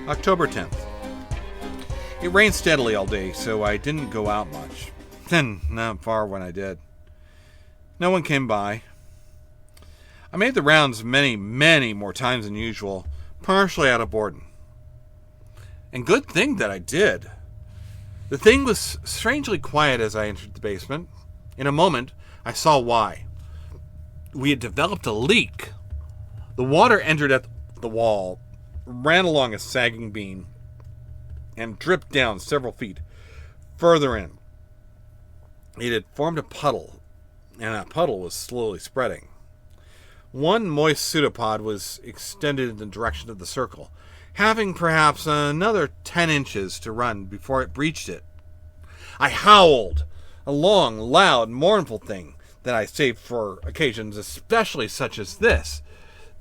October 10th. It rained steadily all day, so I didn't go out much. Then, not far when I did. No one came by. I made the rounds many, many more times than usual, partially out of boredom. And good thing that I did. The thing was strangely quiet as I entered the basement. In a moment, I saw why. We had developed a leak. The water entered at the wall, ran along a sagging beam, and dripped down several feet further in. It had formed a puddle, and that puddle was slowly spreading. One moist pseudopod was extended in the direction of the circle, having perhaps another 10 inches to run before it breached it. I howled, a long, loud, mournful thing that I saved for occasions especially such as this.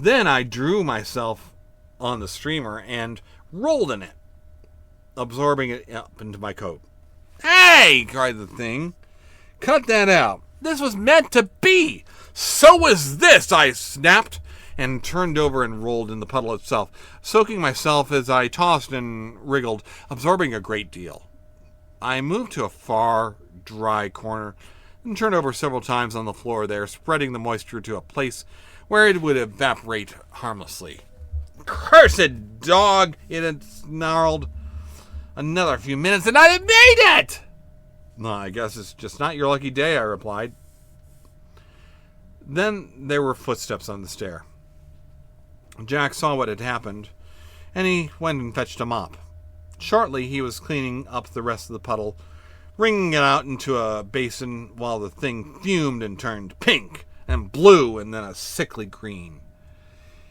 Then I drew myself on the streamer and rolled in it, absorbing it up into my coat. "Hey!" cried the thing. "Cut that out. This was meant to be. So was this," I snapped, and turned over and rolled in the puddle itself, soaking myself as I tossed and wriggled, absorbing a great deal. I moved to a far, dry corner and turned over several times on the floor there, spreading the moisture to a place where it would evaporate harmlessly. "Cursed dog!" it had snarled. "Another few minutes and I'd have made it!" "I guess it's just not your lucky day," I replied. Then there were footsteps on the stair. Jack saw what had happened, and he went and fetched a mop. Shortly, he was cleaning up the rest of the puddle, wringing it out into a basin while the thing fumed and turned pink and blue and then a sickly green.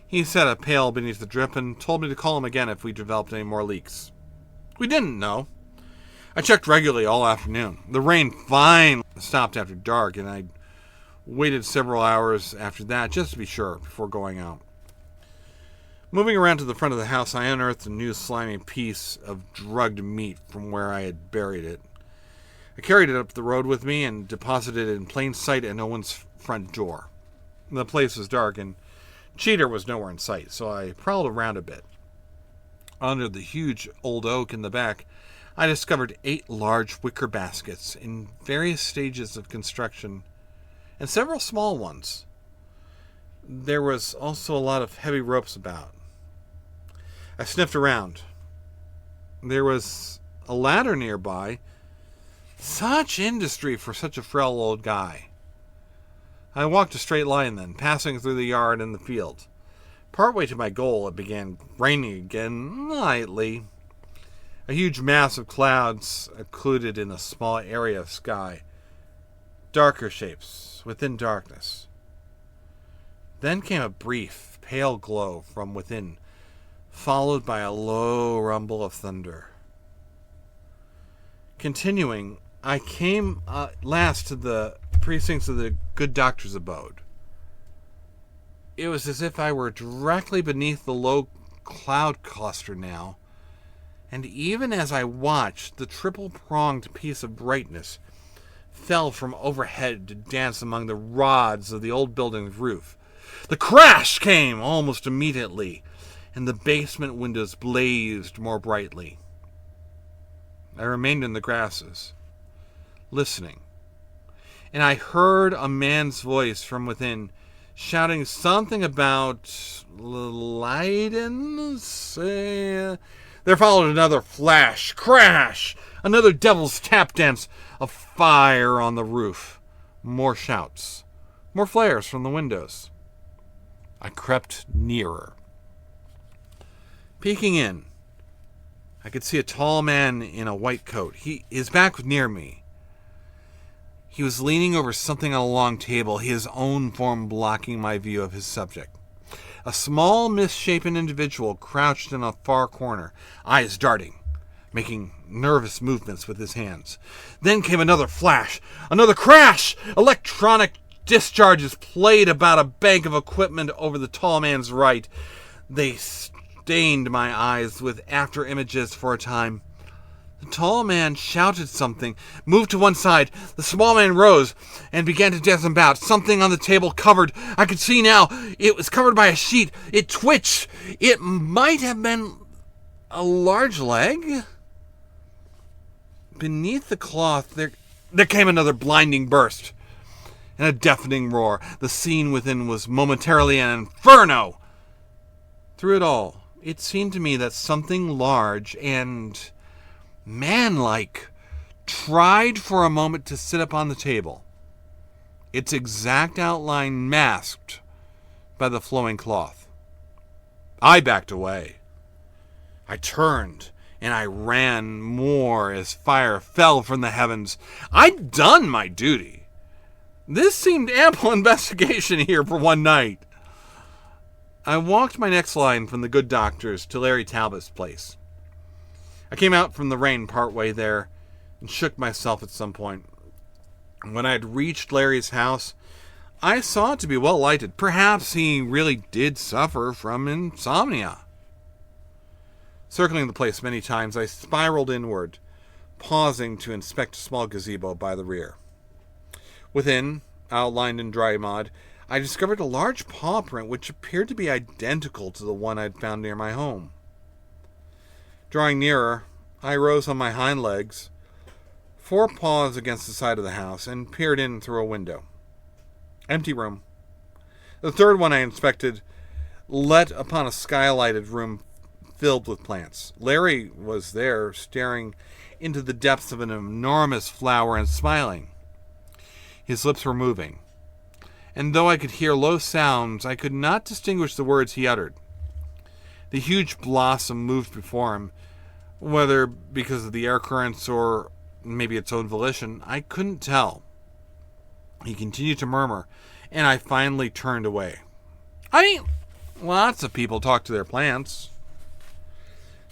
He set a pail beneath the drip and told me to call him again if we developed any more leaks. We didn't know. I checked regularly all afternoon. The rain finally stopped after dark, and I waited several hours after that just to be sure before going out. Moving around to the front of the house, I unearthed a new slimy piece of drugged meat from where I had buried it. I carried it up the road with me and deposited it in plain sight at no one's front door. The place was dark, and Cheater was nowhere in sight, so I prowled around a bit. Under the huge old oak in the back, I discovered 8 large wicker baskets in various stages of construction, and several small ones. There was also a lot of heavy ropes about. I sniffed around. There was a ladder nearby. Such industry for such a frail old guy. I walked a straight line then, passing through the yard and the field. Partway to my goal, it began raining again, lightly. A huge mass of clouds occluded in a small area of sky. Darker shapes within darkness. Then came a brief, pale glow from within, followed by a low rumble of thunder. Continuing, I came last to the precincts of the good doctor's abode. It was as if I were directly beneath the low cloud cluster now, and even as I watched, the triple-pronged piece of brightness fell from overhead to dance among the rods of the old building's roof. The crash came almost immediately, and the basement windows blazed more brightly. I remained in the grasses, listening, and I heard a man's voice from within, shouting something about Leiden. There followed another flash, crash, another devil's tap dance of fire on the roof. More shouts, more flares from the windows. I crept nearer. Peeking in, I could see a tall man in a white coat. His back was near me. He was leaning over something on a long table, his own form blocking my view of his subject. A small, misshapen individual crouched in a far corner, eyes darting, making nervous movements with his hands. Then came another flash, another crash. Electronic discharges played about a bank of equipment over the tall man's right. They stained my eyes with after images for a time. The tall man shouted something, moved to one side. The small man rose and began to dance about. Something on the table covered. I could see now. It was covered by a sheet. It twitched. It might have been A large leg? Beneath the cloth, there came another blinding burst and a deafening roar. The scene within was momentarily an inferno. Through it all, it seemed to me that something large and manlike tried for a moment to sit upon the table, its exact outline masked by the flowing cloth. I backed away. I turned and I ran more as fire fell from the heavens. I'd done my duty. This seemed ample investigation here for one night. I walked my next line from the good doctor's to Larry Talbot's place. I came out from the rain partway there and shook myself at some point. When I had reached Larry's house, I saw it to be well lighted. Perhaps he really did suffer from insomnia. Circling the place many times, I spiraled inward, pausing to inspect a small gazebo by the rear. Within, outlined in dry mud, I discovered a large paw print which appeared to be identical to the one I'd found near my home. Drawing nearer, I rose on my hind legs, 4 paws against the side of the house, and peered in through a window. Empty room. The third one I inspected let upon a skylighted room filled with plants. Larry was there, staring into the depths of an enormous flower and smiling. His lips were moving, and though I could hear low sounds, I could not distinguish the words he uttered. The huge blossom moved before him, whether because of the air currents or maybe its own volition, I couldn't tell. He continued to murmur, and I finally turned away. I mean, lots of people talk to their plants.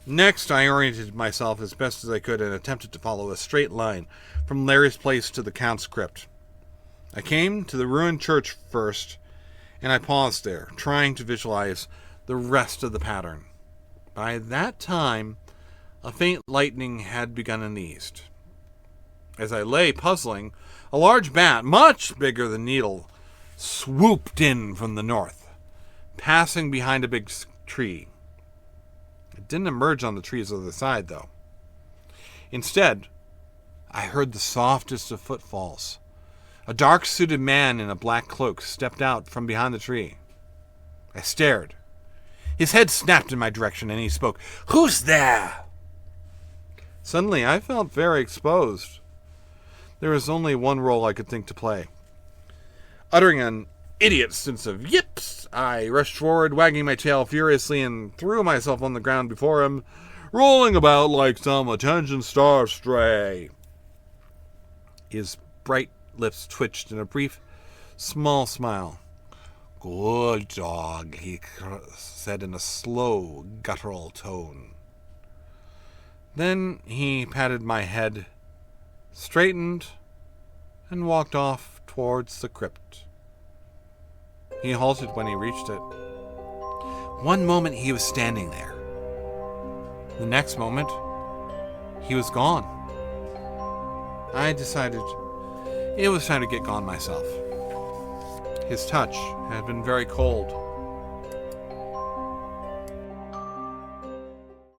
Next, I oriented myself as best as I could and attempted to follow a straight line from Larry's place to the Count's crypt. I came to the ruined church first, and I paused there, trying to visualize the rest of the pattern. By that time, a faint lightning had begun in the east. As I lay puzzling, a large bat, much bigger than Needle, swooped in from the north, passing behind a big tree. It didn't emerge on the tree's other side, though. Instead, I heard the softest of footfalls. A dark-suited man in a black cloak stepped out from behind the tree. I stared. His head snapped in my direction, and he spoke. "Who's there?" Suddenly, I felt very exposed. There was only one role I could think to play. Uttering an idiot sense of yips, I rushed forward, wagging my tail furiously, and threw myself on the ground before him, rolling about like some attention star stray. His bright lips twitched in a brief, small smile. "Good dog," he said in a slow, guttural tone. Then he patted my head, straightened, and walked off towards the crypt. He halted when he reached it. One moment he was standing there. The next moment, he was gone. I decided it was time to get gone myself. His touch had been very cold.